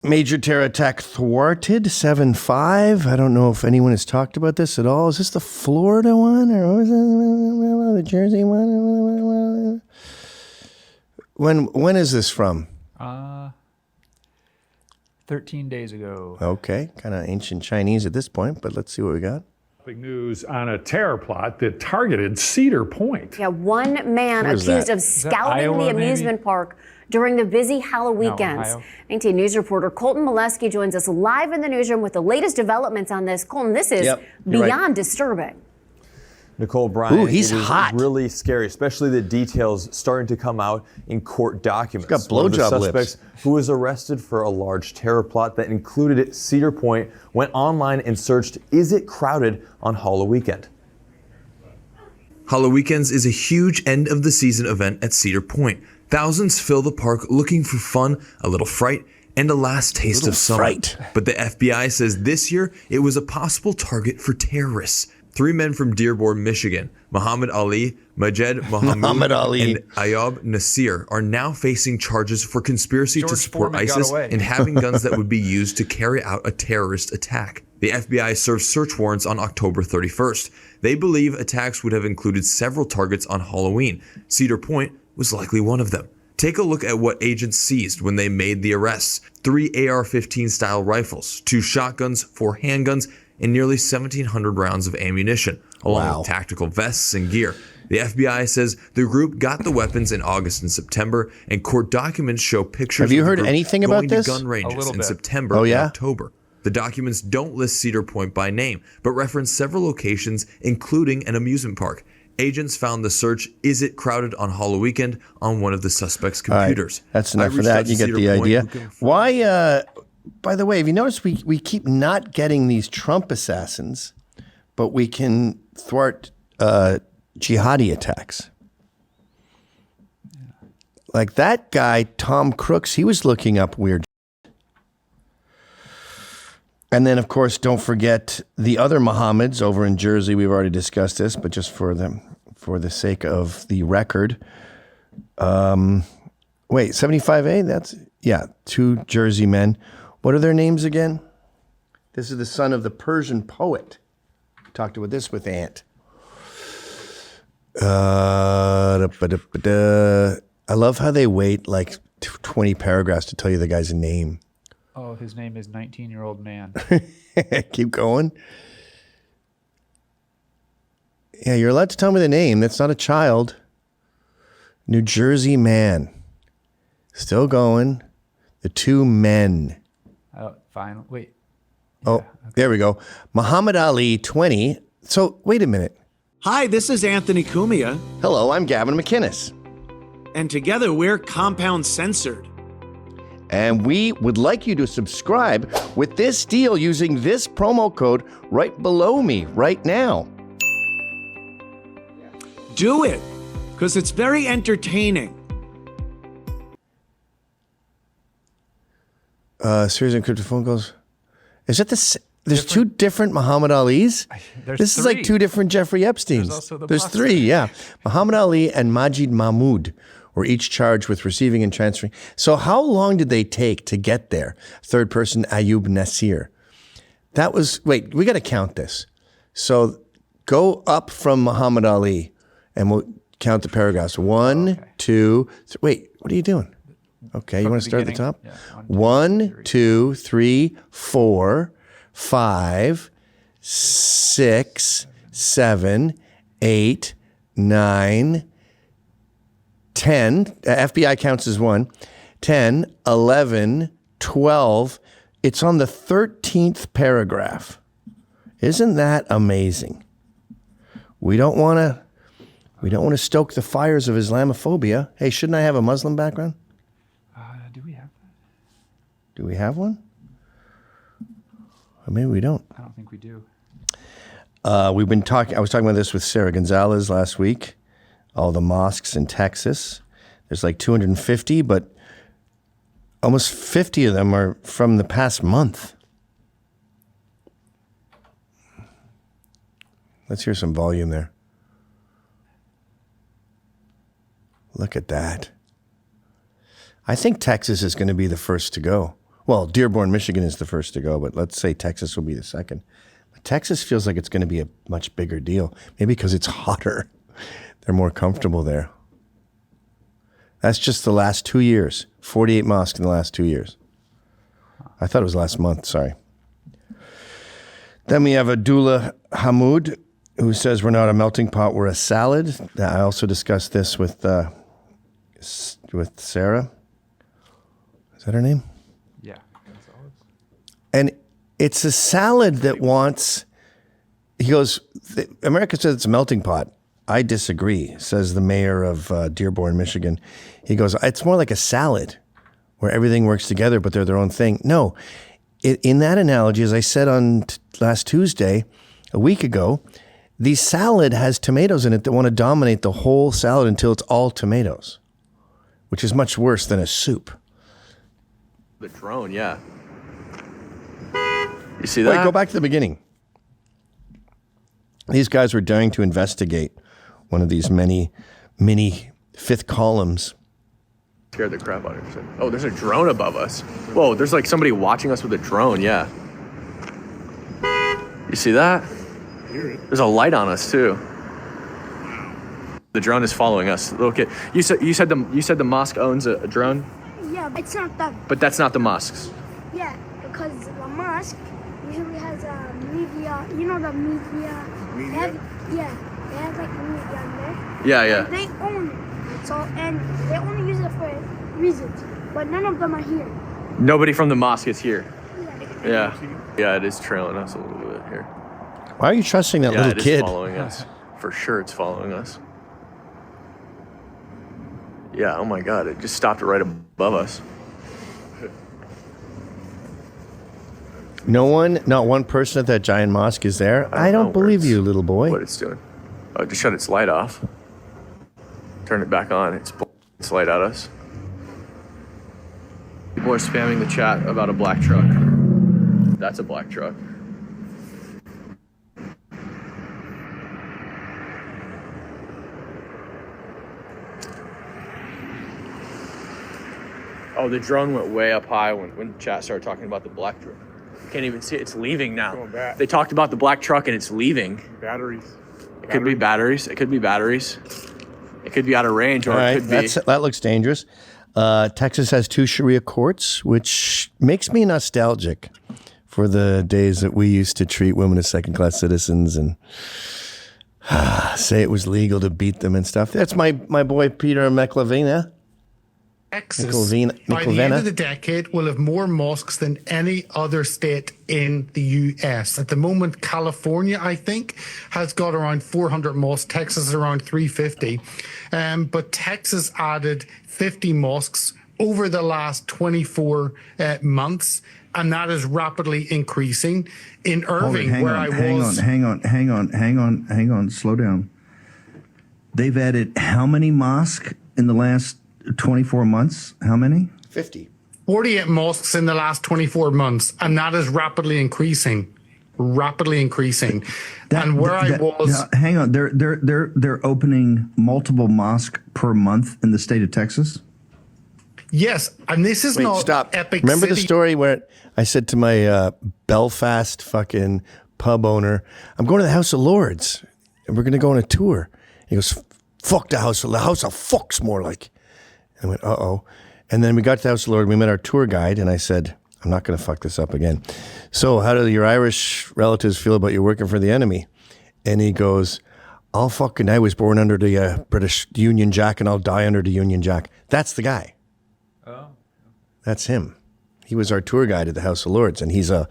Major terror attack thwarted, 7-5. I don't know if anyone has talked about this at all. Is this the Florida one or was it the Jersey one? When is this from? 13 days ago. Okay, kind of ancient Chinese at this point, but let's see what we got. News on a terror plot that targeted Cedar Point. Yeah, one man accused of scouting the amusement park during the busy Halloween weekends. 19 News reporter Colton Molesky joins us live in the newsroom with the latest developments on this. Colton, this is beyond disturbing. Nicole, Brian, he's hot. Really scary, especially the details starting to come out in court documents. He's got blowjob lips. Suspects who was arrested for a large terror plot that included Cedar Point went online and searched, is it crowded on Halloween weekend? Halloween Weekends is a huge end of the season event at Cedar Point. Thousands fill the park looking for fun, a little fright, and a last taste of summer. But the FBI says this year it was a possible target for terrorists. 3 men from Dearborn, Michigan, Muhammad Ali, Majed Mohammed, and Ayub Nasir, are now facing charges for conspiracy to support ISIS and having guns that would be used to carry out a terrorist attack. The FBI served search warrants on October 31st. They believe attacks would have included several targets on Halloween. Cedar Point was likely one of them. Take a look at what agents seized when they made the arrests. 3 AR-15 style rifles, 2 shotguns, 4 handguns, and nearly 1,700 rounds of ammunition, along with tactical vests and gear. The FBI says the group got the weapons in August and September, and court documents show pictures Have you heard anything about this? Going to gun ranges in September and October. The documents don't list Cedar Point by name, but reference several locations, including an amusement park. Agents found the search, is it crowded on Halloween weekend, on one of the suspects' computers. Right. That's enough for that. You get the idea. Why... By the way, have you noticed we keep not getting these Trump assassins, but we can thwart jihadi attacks? Like that guy, Tom Crooks, he was looking up weird. And then, of course, don't forget the other Mohammeds over in Jersey. We've already discussed this, but just for the sake of the record. Wait, 75A? That's, 2 Jersey men. What are their names again? This is the son of the Persian poet. Talked about this with Ant. I love how they wait like 20 paragraphs to tell you the guy's name. Oh, his name is 19-year-old man. Keep going. Yeah, you're allowed to tell me the name. That's not a child. New Jersey man. Still going. The 2 men. Fine. Wait. There we go. Muhammad Ali, 20. So, wait a minute. Hi, this is Anthony Cumia. Hello, I'm Gavin McInnes. And together we're Compound Censored. And we would like you to subscribe with this deal using this promo code right below me right now. Do it, because it's very entertaining. Series of encrypted phone calls. Is that there's 2 different Muhammad Alis? This is like 2 different Jeffrey Epsteins. There's 3, yeah. Muhammad Ali and Majid Mahmoud were each charged with receiving and transferring. So how long did they take to get there? Third person, Ayub Nasir. That was, wait, we got to count this. So go up from Muhammad Ali and we'll count the paragraphs. 1, 2, 3. Wait, what are you doing? Okay, you want to start at the top? Yeah, 1, 2, 3, 4, 5, 6, 7, 8, 9, 10. FBI counts as 1. 10, 11, 12. It's on the 13th paragraph. Isn't that amazing? We don't want to stoke the fires of Islamophobia. Hey, shouldn't I have a Muslim background? Do we have that? Do we have one? Or maybe we don't. I don't think we do. We've been talking. I was talking about this with Sarah Gonzalez last week. All the mosques in Texas. There's like 250, but almost 50 of them are from the past month. Let's hear some volume there. Look at that. I think Texas is going to be the first to go. Well, Dearborn, Michigan is the first to go, but let's say Texas will be the second. But Texas feels like it's going to be a much bigger deal, maybe because it's hotter. They're more comfortable there. That's just the last 2 years. 48 mosques in the last 2 years. I thought it was last month, sorry. Then we have Abdullah Hamoud, who says we're not a melting pot, we're a salad. I also discussed this with Sarah. Is that her name? Yeah. And it's a salad that wants, he goes, America says it's a melting pot. I disagree, says the mayor of Dearborn, Michigan. He goes, it's more like a salad where everything works together, but they're their own thing. No, in that analogy, as I said on last Tuesday, a week ago, the salad has tomatoes in it that want to dominate the whole salad until it's all tomatoes, which is much worse than a soup. The drone, yeah. You see that? Wait, go back to the beginning. These guys were daring to investigate one of these many mini fifth columns. Scared the crap out of it. Oh, there's a drone above us. Whoa, there's like somebody watching us with a drone, yeah. You see that? There's a light on us too. The drone is following us. Look at you said the mosque owns a drone? Yeah, but it's not them. But that's not the mosques. Yeah, because the mosque usually has a media, you know the media? They have like media on there. Yeah. They own it. So, and they only use it for reasons. But none of them are here. Nobody from the mosque is here. Yeah. Yeah, it is trailing us a little bit here. Why are you trusting that little it kid? Is following us. For sure it's following us. Yeah, oh my God, it just stopped right above us. No one, not one person at that giant mosque is there? I don't believe you, little boy. What it's doing. Oh, just shut its light off. Turn it back on. It's light at us. People are spamming the chat about a black truck. That's a black truck. Oh, the drone went way up high when chat started talking about the black truck. Can't even see it. It's leaving now. They talked about the black truck and it's leaving. Batteries. It could be batteries. It could be batteries. It could be out of range, or it could be. That looks dangerous. Texas has 2 Sharia courts, which makes me nostalgic for the days that we used to treat women as second-class citizens and say it was legal to beat them and stuff. That's my boy Peter McInnes. Texas, by the end of the decade, will have more mosques than any other state in the U.S. At the moment, California, I think, has got around 400 mosques. Texas is around 350. But Texas added 50 mosques over the last 24 months, and that is rapidly increasing. In Irving, Hang on, slow down. They've added how many mosques in the last 24 months? How many? 50. 48 mosques in the last 24 months, and that is rapidly increasing. Hang on, they're opening multiple mosques per month in the state of Texas? Yes, and this is not stop. epic. Remember city. the story where I said to my Belfast fucking pub owner, I'm going to the House of Lords, and we're going to go on a tour. He goes, fuck the House of fuck's more like. And I went, uh-oh. And then we got to the House of Lords, we met our tour guide, and I said, I'm not going to fuck this up again. So how do your Irish relatives feel about you working for the enemy? And he goes, I was born under the British Union Jack, and I'll die under the Union Jack. That's the guy. Oh. That's him. He was our tour guide at the House of Lords, and he's a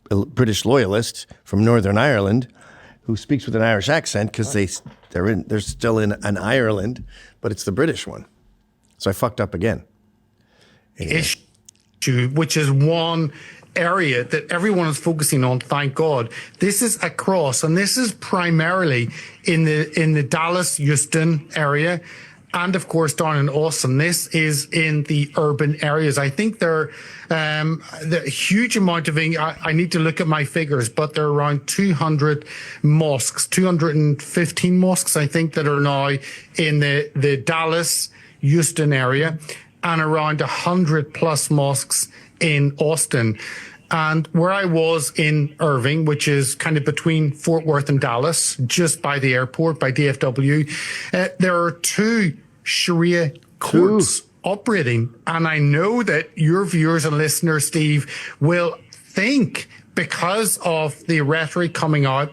British loyalist from Northern Ireland who speaks with an Irish accent because they're still in an Ireland, but it's the British one. So I fucked up again. Anyway. Issue, which is one area that everyone is focusing on, thank God. This is across, and this is primarily in the Dallas, Houston area, and of course down in Austin. This is in the urban areas. I think there the huge amount of, I need to look at my figures, but there are around 200 mosques, 215 mosques, I think, that are now in the Dallas, Houston area, and around 100 plus mosques in Austin. And where I was in Irving, which is kind of between Fort Worth and Dallas, just by the airport, by DFW, there are 2 Sharia courts operating. And I know that your viewers and listeners, Steve, will think, because of the rhetoric coming out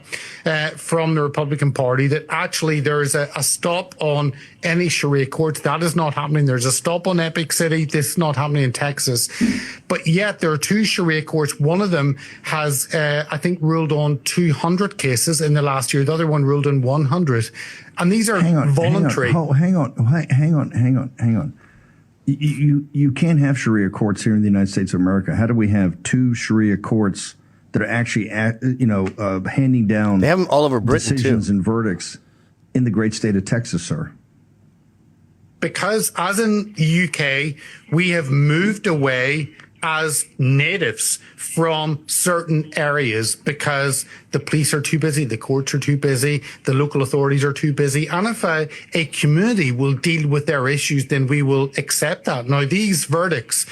from the Republican Party, that actually there's a stop on any Sharia courts. That is not happening. There's a stop on Epic City. This is not happening in Texas. But yet there are 2 Sharia courts. One of them has, I think, ruled on 200 cases in the last year. The other one ruled on 100. And these are voluntary. Hang on. You can't have Sharia courts here in the United States of America. How do we have 2 Sharia courts that are actually, handing down they have them all over Britain decisions too. and verdicts in the great state of Texas, sir? Because as in the UK, we have moved away as natives from certain areas because the police are too busy, the courts are too busy, the local authorities are too busy. And if a community will deal with their issues, then we will accept that. Now, these verdicts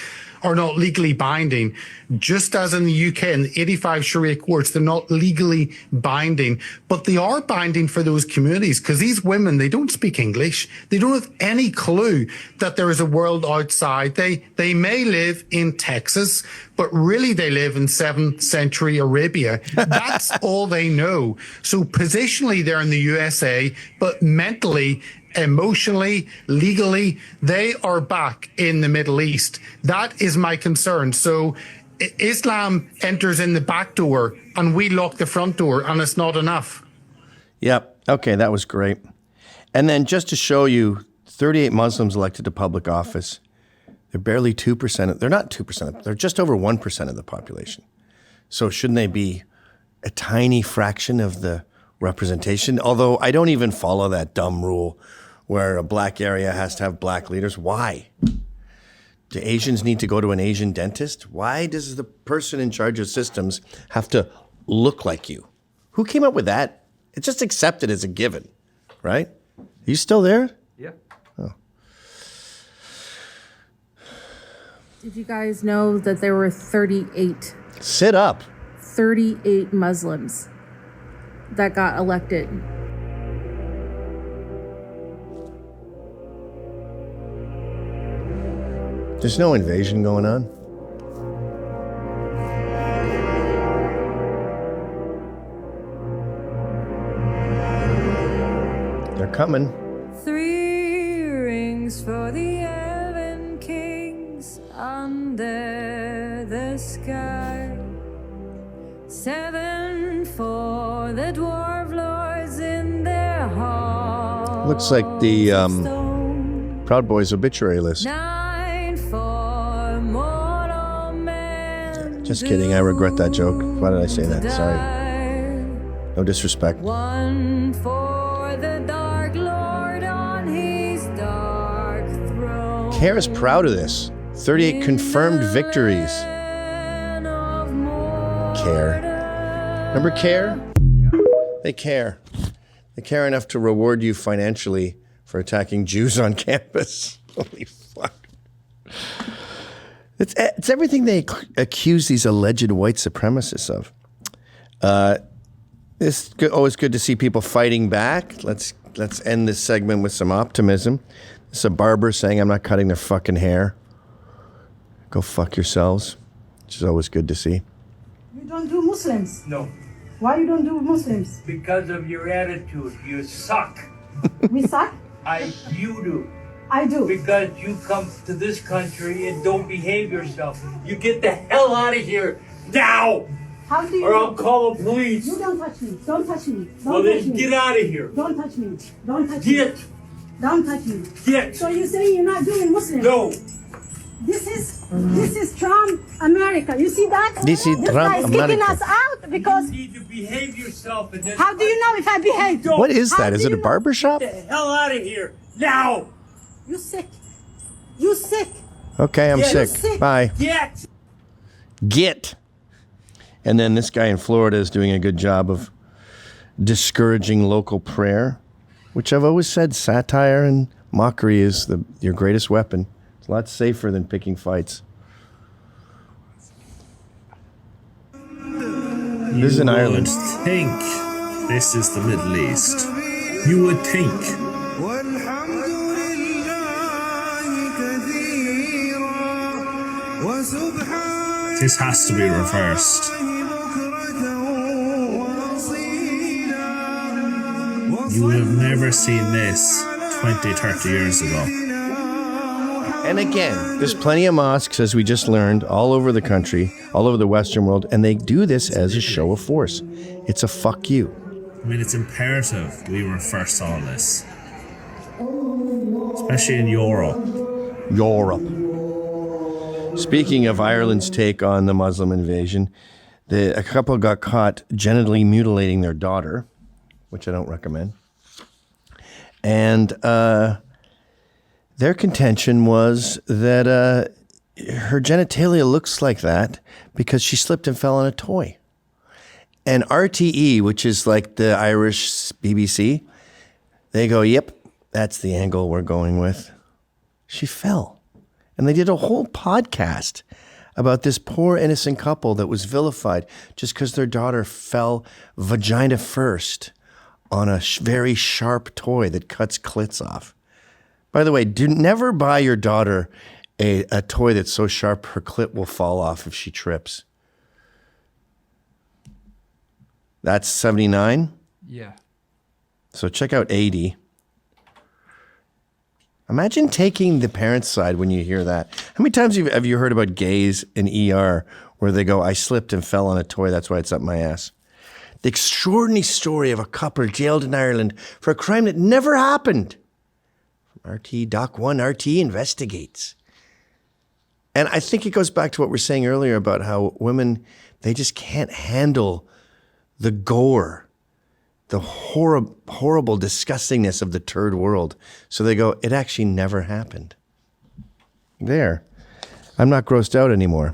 are not legally binding, just as in the UK in the 85 Sharia courts, they're not legally binding, but they are binding for those communities because these women, they don't speak English. They don't have any clue that there is a world outside. They may live in Texas, but really they live in 7th century Arabia. That's all they know. So positionally, they're in the USA, but mentally, emotionally, legally, they are back in the Middle East. That is my concern. So Islam enters in the back door and we lock the front door, and it's not enough. Yep. Okay, that was great. And then just to show you, 38 Muslims elected to public office. They're barely 2%. They're not 2%. They're just over 1% of the population. So shouldn't they be a tiny fraction of the representation? Although I don't even follow that dumb rule where a black area has to have black leaders. Why? Do Asians need to go to an Asian dentist? Why does the person in charge of systems have to look like you? Who came up with that? It's just accepted as a given, right? Are you still there? Yeah. Oh. Did you guys know that there were 38? Sit up. 38 Muslims that got elected. There's no invasion going on. They're coming. 3 rings for the Elven Kings under the sky. 7 for the Dwarf Lords in their hall. Looks like the Proud Boys obituary list. 9 for mortal men. Just kidding. I regret that joke. Why did I say that? Sorry. No disrespect. 1 for the Dark Lord on his dark throne. CARE is proud of this. 38 confirmed victories. CARE. Remember CARE? They care. They care enough to reward you financially for attacking Jews on campus. Holy fuck. It's everything they accuse these alleged white supremacists of. It's always good to see people fighting back. Let's end this segment with some optimism. It's a barber saying, I'm not cutting their fucking hair. Go fuck yourselves, which is always good to see. You don't do Muslims? No. Why you don't do Muslims? Because of your attitude. You suck. We suck? You do. I do. Because you come to this country and don't behave yourself. You get the hell out of here now! How do you? Or I'll call the police. You don't touch me. Don't touch me. Don't Well, touch then me. get out of here. Don't touch me. Don't touch Get. me. Don't touch me. Get. So you say you're not doing Muslims? No. This is Trump America. You see that? This is Trump guy is kicking America. us out because. You need to behave yourself. And then How do you know if I behave? What is that? Is it a barber shop? Get the hell out of here now! You sick. You sick. Okay, I'm Yeah, you're sick. sick. Bye. Get. And then this guy in Florida is doing a good job of discouraging local prayer, which I've always said satire and mockery is your greatest weapon. It's a lot safer than picking fights. This is in Ireland. You would think this is the Middle East. You would think. This has to be reversed. You would have never seen this 20, 30 years ago. And again, there's plenty of mosques, as we just learned, all over the country, all over the Western world, and they do this as a show of force. It's a fuck you. I mean, it's imperative we reverse all this. Especially in Europe. Speaking of Ireland's take on the Muslim invasion, a couple got caught genitally mutilating their daughter, which I don't recommend. And their contention was that her genitalia looks like that because she slipped and fell on a toy. And RTE, which is like the Irish BBC, they go, yep, that's the angle we're going with. She fell. And they did a whole podcast about this poor innocent couple that was vilified just because their daughter fell vagina first on a very sharp toy that cuts clits off. By the way, never buy your daughter a toy that's so sharp her clit will fall off if she trips. That's 79? Yeah. So check out 80. Imagine taking the parent's side when you hear that. How many times have you heard about gays in ER where they go, I slipped and fell on a toy, that's why it's up my ass? The extraordinary story of a couple jailed in Ireland for a crime that never happened. RT Doc 1 RT investigates. And I think it goes back to what we were saying earlier about how women, they just can't handle the gore, the horrible disgustingness of the third world. So they go, it actually never happened. There. I'm not grossed out anymore.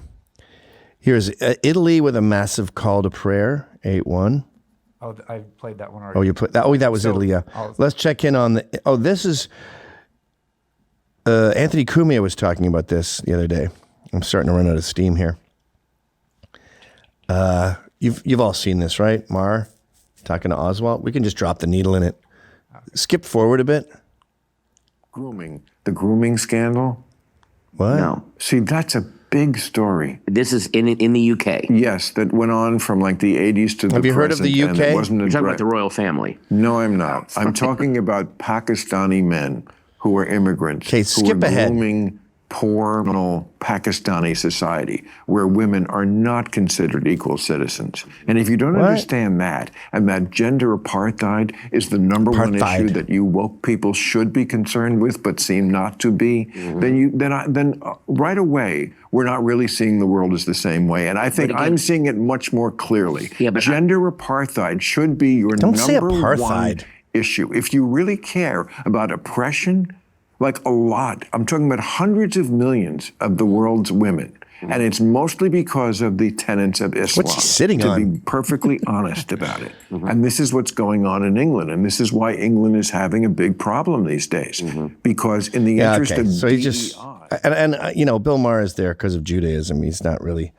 Here's Italy with a massive call to prayer, 8-1. Oh, I played that one already. Oh, you put that? Oh, that was Italy, yeah. Let's check in on the, this is, Anthony Cumia was talking about this the other day. I'm starting to run out of steam here. You've all seen this, right? Mar, talking to Oswald. We can just drop the needle in it. Skip forward a bit. Grooming. The grooming scandal? What? No. See, that's a big story. This is in the UK? Yes, that went on from like the 80s to the present. Have you heard of the UK? You're talking about the royal family. No, I'm not. I'm talking about Pakistani men who were immigrants. Okay, skip ahead. Grooming poor Pakistani society where women are not considered equal citizens. And if you don't understand that, and that gender apartheid is the number one issue that you woke people should be concerned with but seem not to be, then right away we're not really seeing the world as the same way. And I think I'm seeing it much more clearly. Yeah, but gender apartheid should be your number one issue. If you really care about oppression, like a lot. I'm talking about hundreds of millions of the world's women. And it's mostly because of the tenets of Islam. What's he sitting on? To be perfectly honest about it. And this is what's going on in England. And this is why England is having a big problem these days. Because in the interest of so he just, and you know, Bill Maher is there because of Judaism. He's not really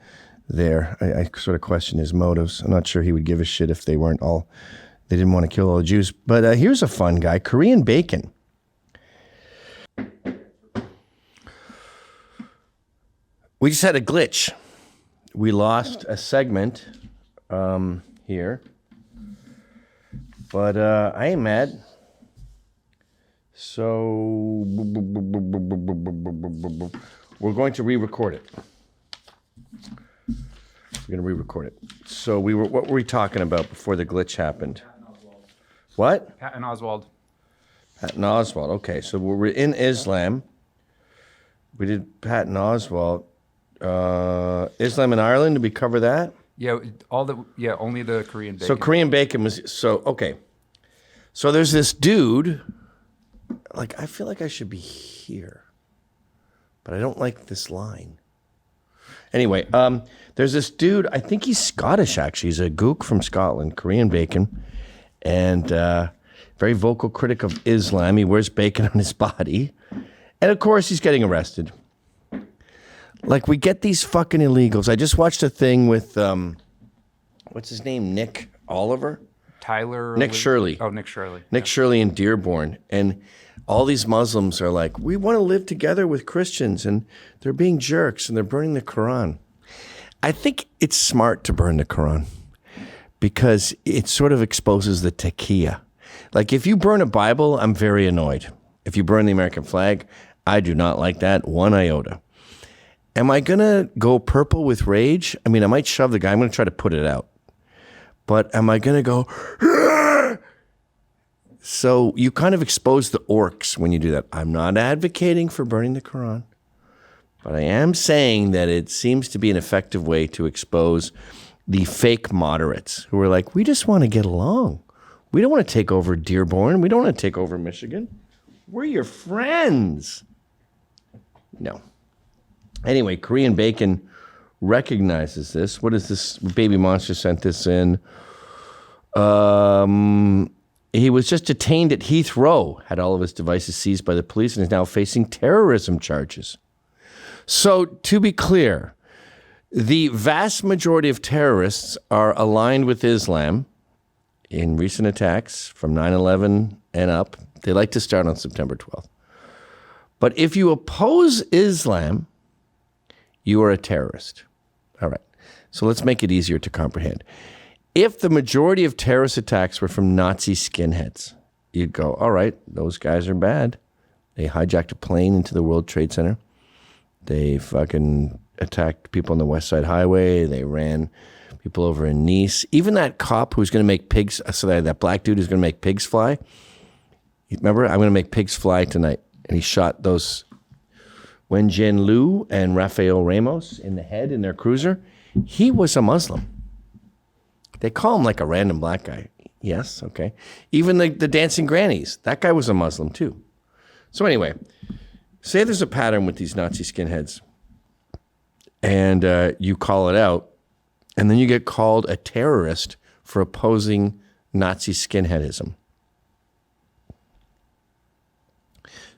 there. I sort of question his motives. I'm not sure he would give a shit if they didn't want to kill all the Jews. But here's a fun guy, Korean bacon. We just had a glitch. We lost a segment here. But I ain't mad. So we're going to re-record it. We're going to re-record it. So what were we talking about before the glitch happened? What? Pat and Oswald. Pat and Oswald. Okay, so we're in Islam. We did Pat and Oswald. Islam in Ireland, did we cover that? Yeah, only the Korean bacon. So Korean bacon was, okay. So there's this dude, like, I feel like I should be here, but I don't like this line. Anyway, there's this dude, I think he's Scottish actually, he's a gook from Scotland, Korean bacon, and very vocal critic of Islam. He wears bacon on his body. And of course, he's getting arrested. Like, we get these fucking illegals. I just watched a thing with what's his name? Nick Oliver? Nick Shirley. Oh, Nick Shirley. Nick Shirley in Dearborn. And all these Muslims are like, we want to live together with Christians, and they're being jerks, and they're burning the Quran. I think it's smart to burn the Quran because it sort of exposes the taqiyya. Like, if you burn a Bible, I'm very annoyed. If you burn the American flag, I do not like that one iota. Am I going to go purple with rage? I mean, I might shove the guy. I'm going to try to put it out. But am I going to go... Argh! So you kind of expose the orcs when you do that. I'm not advocating for burning the Quran, but I am saying that it seems to be an effective way to expose the fake moderates who are like, we just want to get along. We don't want to take over Dearborn. We don't want to take over Michigan. We're your friends. No. Anyway, Korean Bacon recognizes this. What is this? Baby Monster sent this in. He was just detained at Heathrow, had all of his devices seized by the police, and is now facing terrorism charges. So, to be clear, the vast majority of terrorists are aligned with Islam in recent attacks from 9/11 and up. They like to start on September 12th. But if you oppose Islam, you are a terrorist. All right. So let's make it easier to comprehend. If the majority of terrorist attacks were from Nazi skinheads, you'd go, all right, those guys are bad. They hijacked a plane into the World Trade Center. They fucking attacked people on the West Side Highway. They ran people over in Nice. Even that cop who's going to make pigs, that black dude who's going to make pigs fly. Remember, I'm going to make pigs fly tonight. And he shot those Wenjian Liu and Rafael Ramos in the head in their cruiser. He was a Muslim. They call him like a random black guy. Yes, okay. Even the dancing grannies, that guy was a Muslim too. So anyway, say there's a pattern with these Nazi skinheads and you call it out, and then you get called a terrorist for opposing Nazi skinheadism.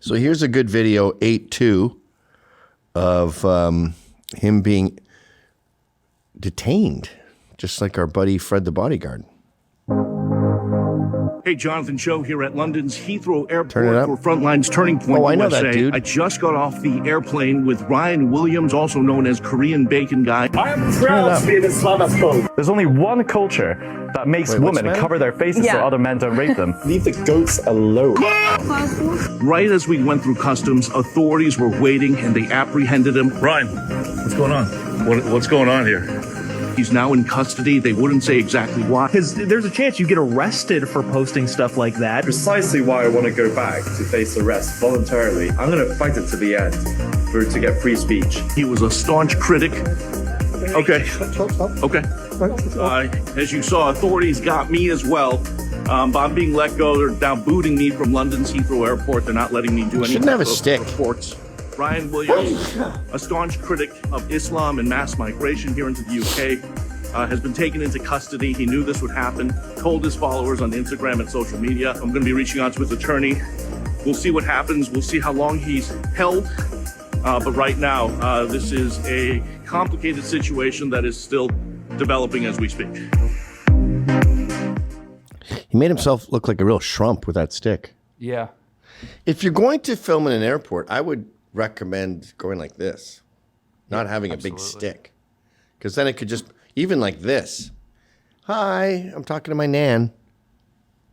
So here's a good video, 8-2, of him being detained, just like our buddy Fred the bodyguard. Hey, Jonathan Cho here at London's Heathrow Airport for Frontline's Turning Point I know USA. that dude. I just got off the airplane with Ryan Williams, also known as Korean Bacon Guy. I am proud to be an Islamophobe. There's only one culture that makes women cover their faces so other men don't rape them. Leave the goats alone. Right as we went through customs, authorities were waiting and they apprehended him. Ryan, what's going on? What's going on here? He's now in custody. They wouldn't say exactly why. Because there's a chance you get arrested for posting stuff like that. Precisely why I want to go back to face arrest voluntarily. I'm going to fight it to the end to get free speech. He was a staunch critic. Okay. As you saw, authorities got me as well. But I'm being let go. They're now booting me from London's Heathrow Airport. They're not letting me do any Shouldn't have a stick. reports. Ryan Williams, a staunch critic of Islam and mass migration here into the UK, has been taken into custody. He knew this would happen, told his followers on Instagram and social media. I'm going to be reaching out to his attorney. We'll see what happens. We'll see how long he's held. But right now, this is a complicated situation that is still developing as we speak. He made himself look like a real shrump with that stick. Yeah. If you're going to film in an airport, I would recommend going like this, not having a big stick, because then it could just, even like this. Hi, I'm talking to my nan.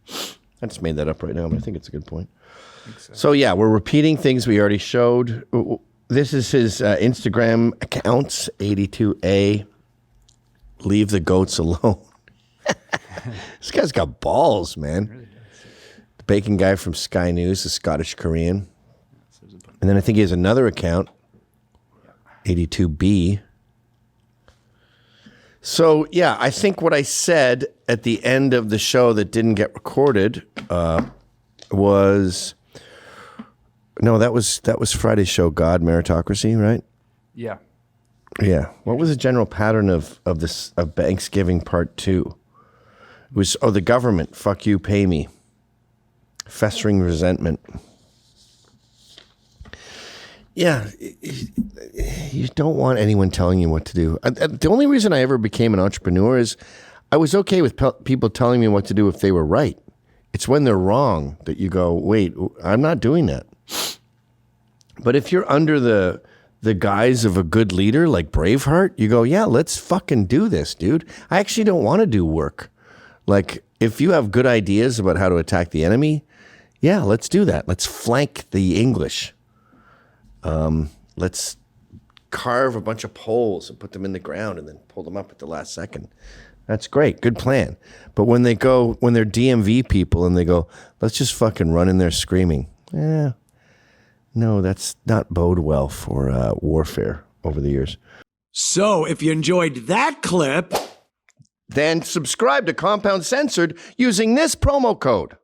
I just made that up right now, but I think it's a good point. So yeah, we're repeating things we already showed. This is his Instagram accounts, 82A. Leave the goats alone. This guy's got balls, man. The bacon guy from Sky News, the Scottish Korean. And then I think he has another account, 82B. So, yeah, I think what I said at the end of the show that didn't get recorded was... No, that was Friday's show, God, Meritocracy, right? Yeah. Yeah. What was the general pattern of Thanksgiving Part 2? It was, the government, fuck you, pay me. Festering resentment. Yeah, you don't want anyone telling you what to do. The only reason I ever became an entrepreneur is I was okay with people telling me what to do if they were right. It's when they're wrong that you go, wait, I'm not doing that. But if you're under the guise of a good leader like Braveheart, you go, yeah, let's fucking do this, dude. I actually don't want to do work. Like, if you have good ideas about how to attack the enemy, yeah, let's do that. Let's flank the English. Let's carve a bunch of poles and put them in the ground and then pull them up at the last second. That's great. Good plan. But when they're DMV people and they go, let's just fucking run in there screaming. Yeah. No, that's not bode well for warfare over the years. So if you enjoyed that clip, then subscribe to Compound Censored using this promo code.